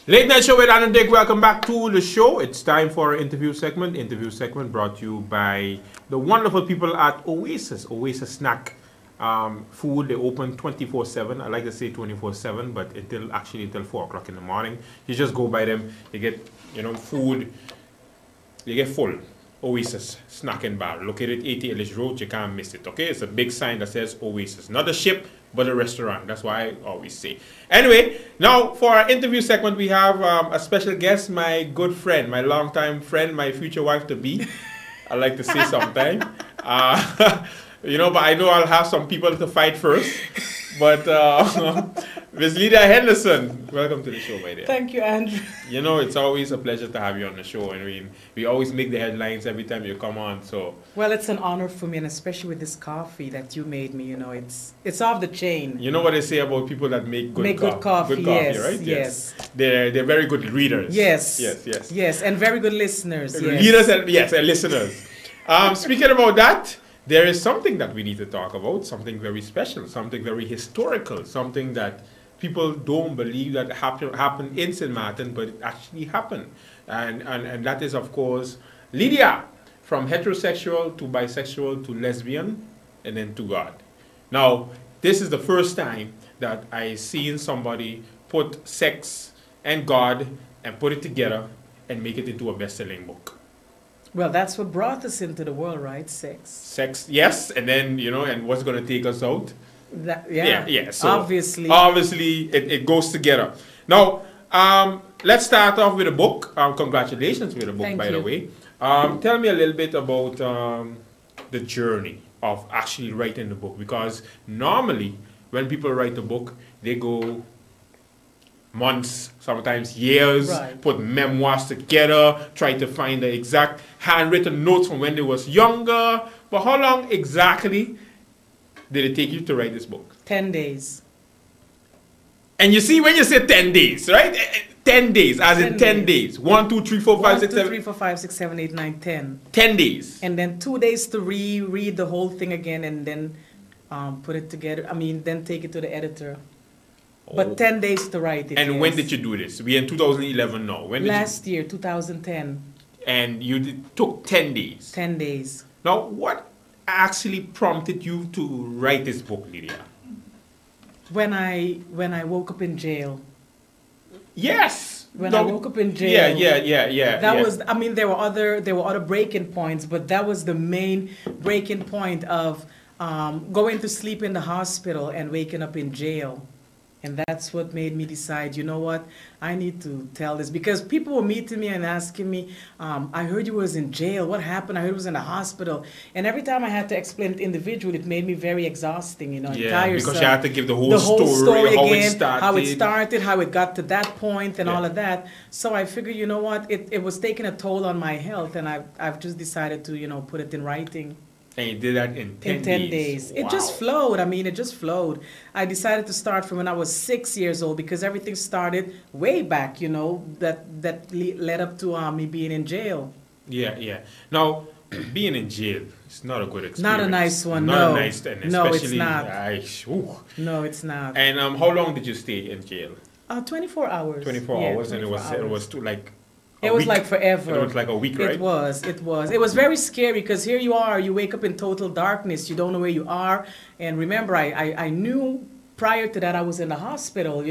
Late Night Show with Anand Dick. Welcome back to the show. It's time for our interview segment. Interview segment brought to you by the wonderful people at Oasis. Oasis Snack Food. They open 24/7. I like to say 24/7, but until 4 o'clock in the morning. You just go by them. You get food. You get full. Oasis Snack and Bar, located 80 Ellis Road. You can't miss it. Okay, it's a big sign that says Oasis, not a ship, but a restaurant. That's why I always say. Anyway, now for our interview segment, we have a special guest, my good friend, my longtime friend, my future wife to be. I like to say sometime. But I know I'll have some people to fight first. But Ms. Lydia Henderson, welcome to the show, my dear. Thank you, Andrew. It's always a pleasure to have you on the show. I mean, we always make the headlines every time you come on. So well, it's an honor for me, and especially with this coffee that you made me. It's off the chain. You know what they say about people that make good coffee. Good coffee, yes, right? Yes. They're very good readers. Yes. Yes. Yes, and very good listeners. Yes. Readers and listeners. Speaking about that, there is something that we need to talk about, something very special, something very historical, something that people don't believe that happened in St. Martin, but it actually happened. And that is, of course, Lydia, from heterosexual to bisexual to lesbian, and then to God. Now, this is the first time that I seen somebody put sex and God and put it together and make it into a best-selling book. Well, that's what brought us into the world, right? Sex, yes, and then, and what's going to take us out? Yeah. So obviously, it goes together. Now, let's start off with a book. Congratulations with the book, by the way. Tell me a little bit about the journey of actually writing the book, because normally when people write a book, they go months, sometimes years, right. Put memoirs together, try to find the exact handwritten notes from when they was younger. But how long exactly did it take you to write this book? 10 days. And you see, when you say 10 days, right? 10 days, as in 10 days. 1, 2, 3, 4, 5, 6, 7. 3, 4, 5, 6, 7, 8, 9, 10. 10 days. And then 2 days to reread the whole thing again and then put it together. Then take it to the editor. But 10 days to write it. And when did you do this? We're in 2011 now. Last year, 2010. And took 10 days. 10 days. Now, what actually prompted you to write this book, Lydia? When I woke up in jail. Yes. I woke up in jail. Yeah. That was. There were other breaking points, but that was the main breaking point of going to sleep in the hospital and waking up in jail. And that's what made me decide, you know what, I need to tell this. Because people were meeting me and asking me, I heard you was in jail. What happened? I heard you was in the hospital. And every time I had to explain it individually, it made me very exhausting, Yeah, tiresome. because you had to give the whole story again, how it started, how it got to that point, and all of that. So I figured, you know what, it was taking a toll on my health, and I've just decided to, put it in writing. And you did that in 10 days. Wow. It just flowed. It just flowed. I decided to start from when I was 6 years old because everything started way back, that led up to me being in jail. Yeah. Now, being in jail is not a good experience. Not a nice one, not no. a nice, and no, it's especially, not. No, it's not. And how long did you stay in jail? 24 hours. 24 hours, and it was it was like forever. It was like a week, right? It was. It was very scary because here you are, you wake up in total darkness, you don't know where you are. And remember, I knew prior to that I was in the hospital,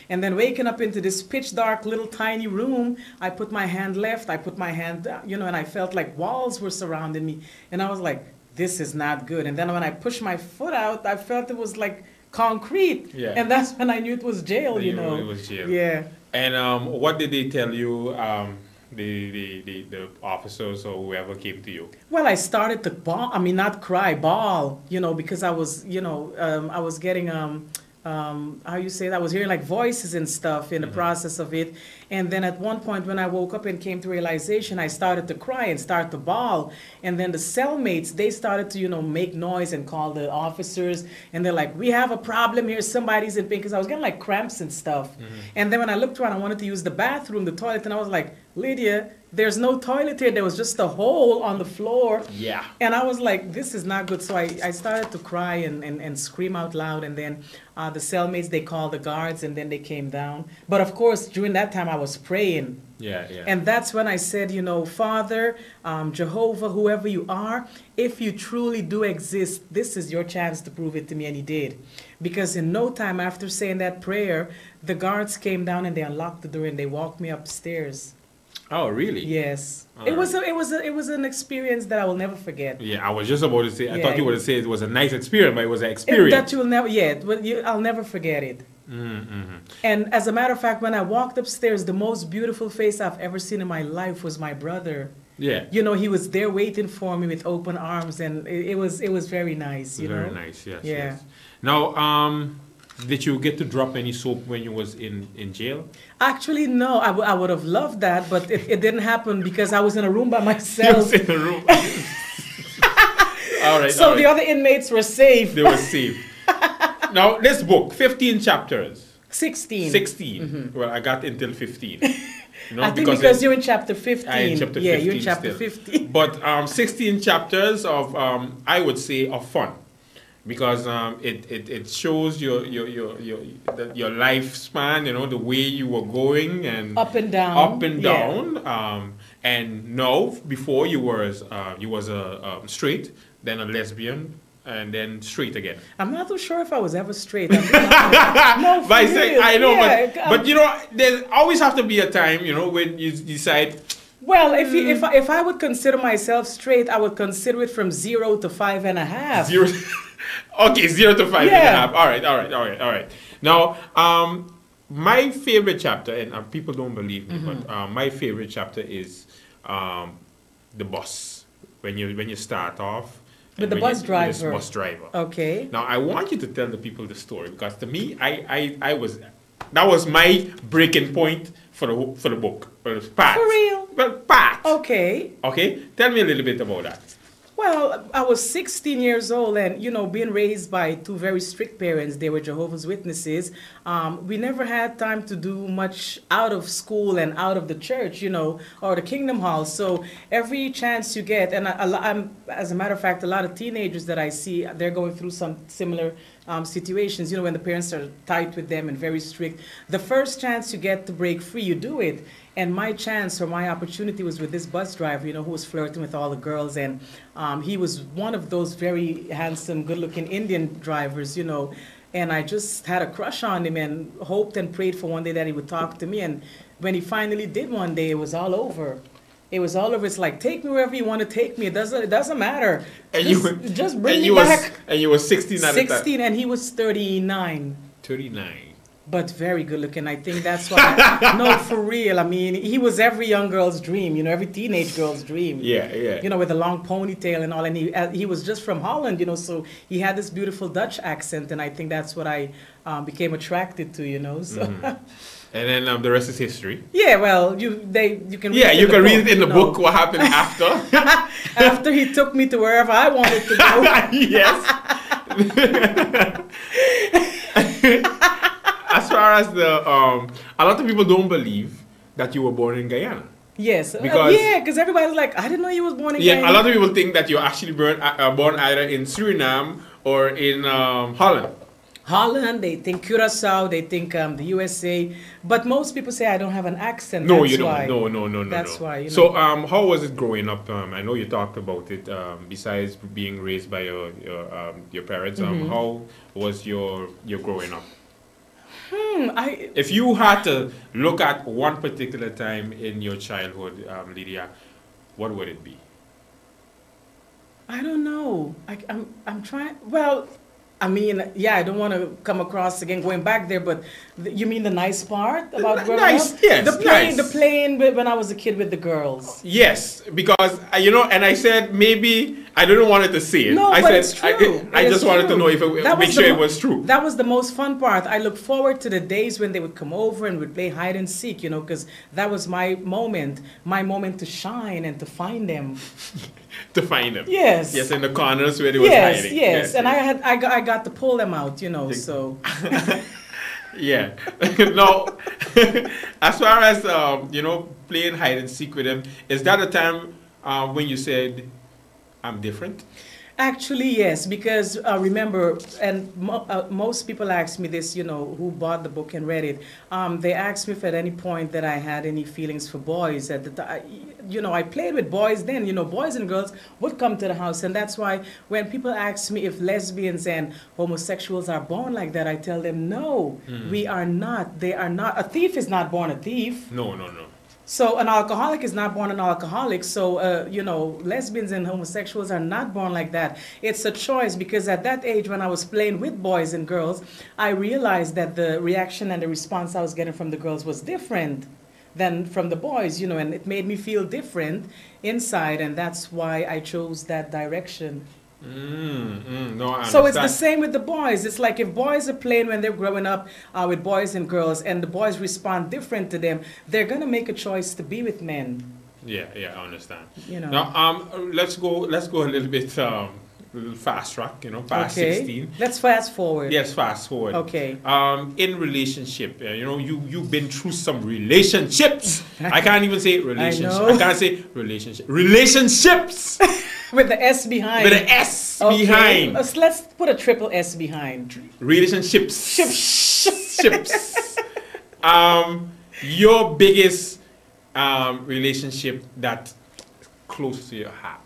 and then waking up into this pitch dark little tiny room, I put my hand left, I put my hand, and I felt like walls were surrounding me. And I was like, this is not good. And then when I pushed my foot out, I felt it was like concrete. Yeah. And that's when I knew it was jail, It was jail. Yeah. And what did they tell you, the officers or whoever came to you? Well, I started to bawl. Not cry, bawl. Because I was, I was getting how you say that? I was hearing like voices and stuff in the process of it. And then at one point when I woke up and came to realization, I started to cry and start to bawl. And then the cellmates, they started to, make noise and call the officers. And they're like, we have a problem here. Somebody's in pain. Because I was getting like cramps and stuff. And then when I looked around, I wanted to use the bathroom, the toilet. And I was like, Lydia, there's no toilet here. There was just a hole on the floor. Yeah. And I was like, this is not good. So I started to cry and scream out loud. And then the cellmates, they called the guards and then they came down. But of course, during that time, I was praying. Yeah, yeah. And that's when I said, you know, Father, Jehovah, whoever you are, if you truly do exist, this is your chance to prove it to me. And he did. Because in no time after saying that prayer, the guards came down and they unlocked the door and they walked me upstairs. Oh, really? Yes. All It right. was an experience that I will never forget. Yeah, I was just about to say. I Yeah, thought you would have said it was a nice experience, but it was an experience. That you will never, yeah, I'll never forget it. Mm-hmm. And as a matter of fact, when I walked upstairs, the most beautiful face I've ever seen in my life was my brother. Yeah. You know, he was there waiting for me with open arms, and it was very nice. You Very know, nice. Yes. Yeah. Yes. Now, did you get to drop any soap when you was in jail? Actually, no, I would have loved that, but it didn't happen because I was in a room by You myself. was in the room. All right. So all right. the other inmates were safe. They were safe. Now, this book, 15 chapters. 16. 16. Well, I got until 15. You know, I think because it- you're in chapter 15. I in chapter yeah, 15 you're in chapter still. 15. But 16 chapters of, I would say, of fun. Because it shows your lifespan, you know, the way you were going and Up and down. up and Yeah. down. And now, before you was a straight, then a lesbian, and then straight again. I'm not too sure if I was ever straight. I'm not- no, for But real. I know, Yeah, but you know, there always have to be a time, you know, when you decide. well, if I would consider myself straight, I would consider it from 0 to 5.5. Zero. Okay, 0 to 5 and a Yeah. half. All right. Now, my favorite chapter, and people don't believe me, but my favorite chapter is the bus. When you start off. With and the when bus you- driver. With the bus driver. Okay. Now, I want you to tell the people the story because to me, I was that was my breaking point for the book. For the part. For real? Well, part. Okay. Okay. Tell me a little bit about that. Well, I was 16 years old and, you know, being raised by two very strict parents, they were Jehovah's Witnesses. We never had time to do much out of school and out of the church, you know, or the Kingdom Hall. So every chance you get, and I'm, as a matter of fact, a lot of teenagers that I see, they're going through some similar situations, you know, when the parents are tight with them and very strict. The first chance you get to break free, you do it. And my chance or my opportunity was with this bus driver, you know, who was flirting with all the girls. And he was one of those very handsome, good-looking Indian drivers, you know. And I just had a crush on him and hoped and prayed for one day that he would talk to me. And when he finally did one day, it was all over. It was all over. It's like, take me wherever you want to take me. It doesn't matter. And Just bring and me you back. And you were 16 at the time. 16, and he was 39. 39. But very good looking. I think that's why. No, for real. I mean, he was every young girl's dream, you know, every teenage girl's dream. Yeah, yeah. You know, with a long ponytail and all. And he was just from Holland, you know, so he had this beautiful Dutch accent. And I think that's what I became attracted to, you know. So. And then the rest is history. Yeah, well, you can read Yeah, it in you the can book, read it in the you know. book what happened after. After he took me to wherever I wanted to go. Yes. As far as the a lot of people don't believe that you were born in Guyana. Yes. Because- because everybody's like, I didn't know he was born in Yeah, Guyana. a lot of people think that you're actually born either in Suriname or in Holland. Holland, they think Curacao, they think the USA, but most people say I don't have an accent. No, That's you don't. why. No. That's no. why, you know. So, how was it growing up? I know you talked about it. Besides being raised by your parents, Mm-hmm. how was your growing up? I If you had to look at one particular time in your childhood, Lydia, what would it be? don't know. I'm trying. Well, I mean, yeah, I don't want to come across again going back there, but you mean the nice part about growing Nice, up? yes, the nice. playing when I was a kid with the girls. Yes, because you know, and I said maybe I didn't want to say it. No, I but said it's true. I It just is wanted to true. know if it, That make was sure the it mo- was true. That was the most fun part. I look forward to the days when they would come over and would play hide and seek, you know, because that was my moment to shine and to find them. To find them. Yes. Yes, in the corners where they was Yes, hiding. yes, and I got to pull them out, you know. So Yeah. No. As far as playing hide and seek with him, is that a time when you said I'm different? Actually, yes, because remember, and most people ask me this, who bought the book and read it. They asked me if at any point that I had any feelings for boys. At the I played with boys then. Boys and girls would come to the house, and that's why when people ask me if lesbians and homosexuals are born like that, I tell them no, we are not. They are not. A thief is not born a thief. No, no, no. So an alcoholic is not born an alcoholic. So, lesbians and homosexuals are not born like that. It's a choice because at that age when I was playing with boys and girls, I realized that the reaction and the response I was getting from the girls was different than from the boys, and it made me feel different inside, and that's why I chose that direction. No, I So it's understand. the same with the boys. It's like if boys are playing when they're growing up with boys and girls, and the boys respond different to them, they're gonna make a choice to be with men. Yeah, yeah, I understand. You know. Now, let's go a little bit fast track. Past Okay. 16. Let's fast forward. Yes, fast forward. Okay. In relationship, you've been through some relationships. I can't even say relationship. know. I can't say relationship. Relationships With the S behind. with an S Okay. behind. Let's put a triple S behind. Relationships. Ships. Your biggest relationship that close to your heart.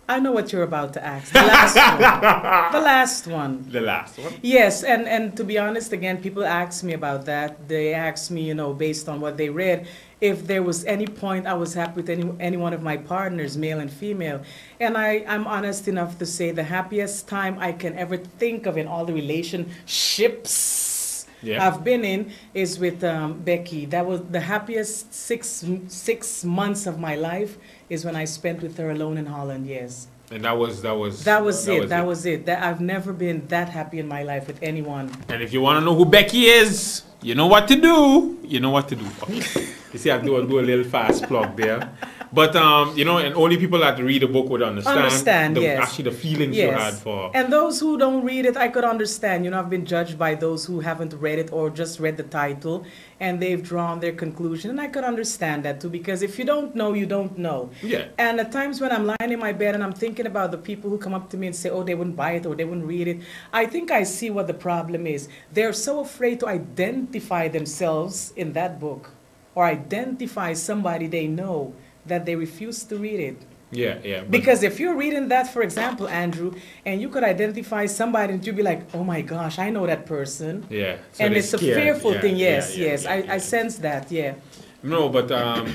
I know what you're about to ask. The last one. The last one. The last one. Yes, and to be honest, again, people ask me about that. They ask me, based on what they read, if there was any point I was happy with any one of my partners, male and female. And I'm honest enough to say the happiest time I can ever think of in all the relationships I've been in is with Becky. That was the happiest six months of my life is when I spent with her alone in Holland, yes. And that was it. That I've never been that happy in my life with anyone. And if you want to know who Becky is, you know what to do. You know what to do. Okay. You see, I do a little fast plug there. But, and only people that read the book would understand yes. actually the feelings you had Yes. for... And those who don't read it, I could understand. I've been judged by those who haven't read it or just read the title and they've drawn their conclusion. And I could understand that too, because if you don't know, you don't know. Yeah. And at times when I'm lying in my bed and I'm thinking about the people who come up to me and say, oh, they wouldn't buy it or they wouldn't read it, I think I see what the problem is. They're so afraid to identify themselves in that book or identify somebody they know that they refuse to read it. Yeah, yeah. Because if you're reading that, for example, Andrew, and you could identify somebody and you'd be like, oh my gosh, I know that person. Yeah. So And they're it's a scared. fearful Yeah, thing, yeah, yes, yeah, yes. yeah, yeah. I sense that, yeah. No, but I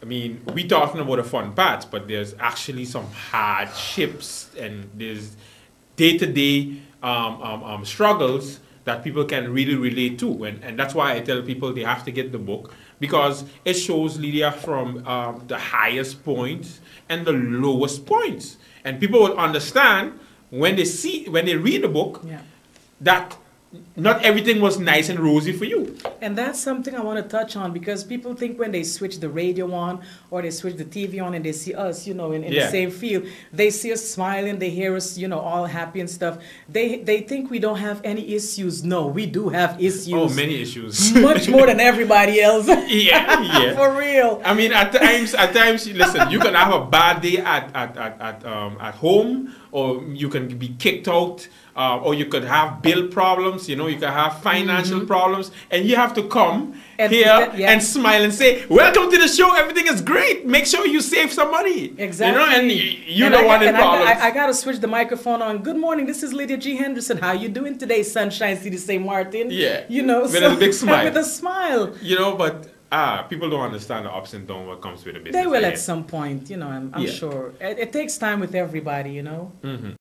mean, we talking about the fun parts, but there's actually some hardships and there's day-to-day struggles that people can really relate to, and that's why I tell people they have to get the book because it shows Lydia from the highest points and the lowest points, and people will understand when they read the book Yeah. that not everything was nice and rosy for you. And that's something I want to touch on because people think when they switch the radio on or they switch the TV on and they see us, in Yeah. the same field, they see us smiling, they hear us, all happy and stuff. They think we don't have any issues. No, we do have issues. Oh, many issues. Much more than everybody else. Yeah. For real. I mean, at times, listen, you can have a bad day at home, or you can be kicked out, or you could have bill problems. You can have financial problems, and you have to come And here yeah. and smile and say, "Welcome to the show. Everything is great. Make sure you save some money." Exactly. And you're the one in problems. I got to switch the microphone on. Good morning. This is Lydia G. Henderson. How you doing today, Sunshine City St. Martin? Yeah. With a big smile. With a smile. But people don't understand the ups and downs what comes with a business. They will ahead. at some point, I'm Yeah. sure. It takes time with everybody, Mm-hmm.